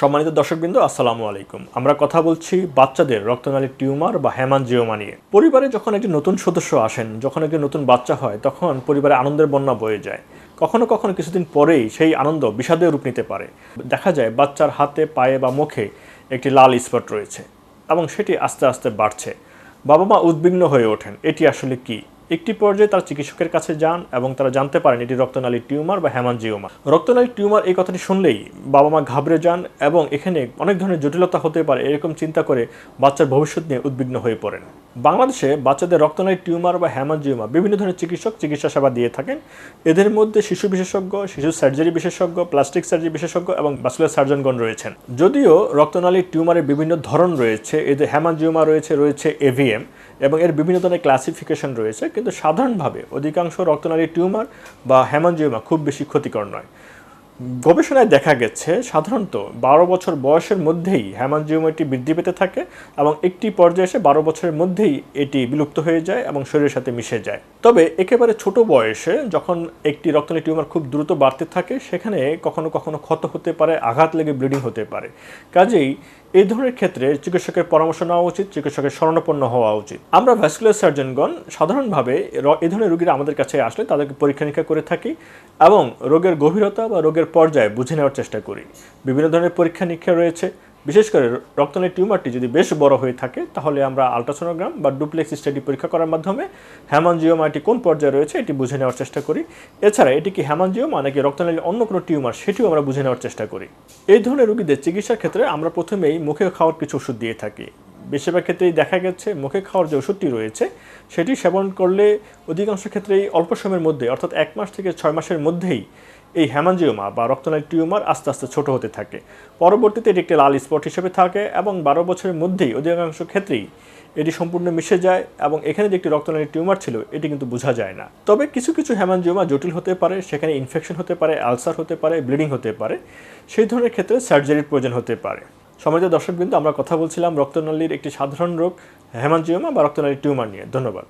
সম্মানিত দর্শকবৃন্দ, আসসালামু আলাইকুম। আমরা কথা বলছি বাচ্চাদের রক্তনালীর টিউমার বা হেমানজিওমা নিয়ে। পরিবারে যখন একটি নতুন সদস্য আসেন, যখন একটি নতুন বাচ্চা হয়, তখন পরিবারে আনন্দের বন্যা বয়ে যায়। কখনো কখনো কিছুদিন পরেই সেই আনন্দ বিষাদে রূপ নিতে পারে। দেখা যায় বাচ্চার হাতে, পায়ে বা মুখে একটি লাল স্পট রয়েছে এবং সেটি আস্তে আস্তে বাড়ছে। বাবা মা উদ্বিগ্ন হয়ে ওঠেন, এটি আসলে কি? একটি পর্যায়ে তারা চিকিৎসকের কাছে যান এবং তারা জানতে পারেন এটি রক্তনালীর টিউমার বা হেমানজিওমা। রক্তনালীর টিউমার এই কথাটি শুনলেই বাবা মা ঘাবড়ে যান এবং এখানে অনেক ধরনের জটিলতা হতে পারে এরকম চিন্তা করে বাচ্চার ভবিষ্যৎ নিয়ে উদ্বিগ্ন হয়ে পড়েন। বাংলাদেশে বাচ্চাদের রক্তনালীর টিউমার বা হেমানজিওমা বিভিন্ন ধরনের চিকিৎসক চিকিৎসা সেবা দিয়ে থাকেন। এদের মধ্যে শিশু বিশেষজ্ঞ, শিশু সার্জারি বিশেষজ্ঞ, প্লাস্টিক সার্জারি বিশেষজ্ঞ এবং ভাস্কুলার সার্জনগণ রয়েছেন। যদিও রক্তনালীর টিউমারের বিভিন্ন ধরন রয়েছে, এদের হেমানজিওমা রয়েছে এভিএম এবং এর বিভিন্ন ধরনের ক্লাসিফিকেশন রয়েছে, কিন্তু সাধারণভাবে অধিকাংশ রক্তনালীর টিউমার বা হেমানজিওমা খুব বেশি ক্ষতিকর নয়। গবেষণায় দেখা গেছে সাধারণত 12 বছর বয়সের মধ্যেই হেমানজিওমাটি বৃদ্ধি পেতে থাকে এবং একটি পর্যায়ে এসে 12 বছরের মধ্যেই এটি বিলুপ্ত হয়ে যায় এবং শরীরের সাথে মিশে যায়। তবে একেবারে ছোট বয়সে যখন একটি রক্তনালী টিউমার খুব দ্রুত বাড়তে থাকে, সেখানে কখনো কখনো ক্ষত হতে পারে, আঘাত লেগে ব্লিডিং হতে পারে। কাজেই এই ধরনের ক্ষেত্রে চিকিৎসকের পরামর্শ নেওয়া উচিত, চিকিৎসকের শরণাপন্ন হওয়া উচিত। আমরা ভাস্কুলার সার্জনগণ সাধারণভাবে এই ধরনের রোগীরা আমাদের কাছে আসলে তাদেরকে পরীক্ষা নিরীক্ষা করে থাকি এবং রোগের গভীরতা বা রোগের পর্যায়ে বুঝে নেওয়ার চেষ্টা করি। বিভিন্ন ধরনের পরীক্ষা নিরীক্ষা রয়েছে। বিশেষ করে রক্তনালীর টিউমারটি যদি বেশ বড় হয়ে থাকে, তাহলে আমরা আলট্রাসোনোগ্রাম বা ডুপ্লেক্স স্টাডি পরীক্ষা করার মাধ্যমে হেমানজিওমাটি কোন পর্যায়ে রয়েছে এটি বুঝে নেওয়ার চেষ্টা করি। এছাড়া এটি কি হেমানজিওমা নাকি রক্তনালীর অন্য কোনো টিউমার, সেটিও আমরা বুঝে নেওয়ার চেষ্টা করি। এই ধরনের রোগীদের চিকিৎসার ক্ষেত্রে আমরা প্রথমেই মুখে খাওয়ার কিছু ওষুধ দিয়ে থাকি। বেশিরভাগ ক্ষেত্রেই দেখা গেছে মুখে খাওয়ার যে ওষুধটি রয়েছে সেটি সেবন করলে অধিকাংশ ক্ষেত্রেই অল্প সময়ের মধ্যে, অর্থাৎ 1 মাস থেকে 6 মাসের মধ্যেই এই হেমানজিওমা বা রক্তনালীর টিউমার আস্তে আস্তে ছোট হতে থাকে। পরবর্তীতে এটি একটি লাল স্পট হিসেবে থাকে এবং 12 বছরের মধ্যেই অধিকাংশ ক্ষেত্রেই এটি সম্পূর্ণ মিশে যায় এবং এখানে যে একটি রক্তনালীর টিউমার ছিল এটি কিন্তু বোঝা যায় না। তবে কিছু কিছু হেমানজিওমা জটিল হতে পারে, সেখানে ইনফেকশন হতে পারে, আলসার হতে পারে, ব্লিডিং হতে পারে। সেই ধরনের ক্ষেত্রে সার্জারির প্রয়োজন হতে পারে। সম্মানিত দর্শকবৃন্দ, আমরা কথা বলছিলাম রক্তনালীর একটি সাধারণ রোগ হেমানজিওমা বা রক্তনালীর টিউমার নিয়ে। ধন্যবাদ।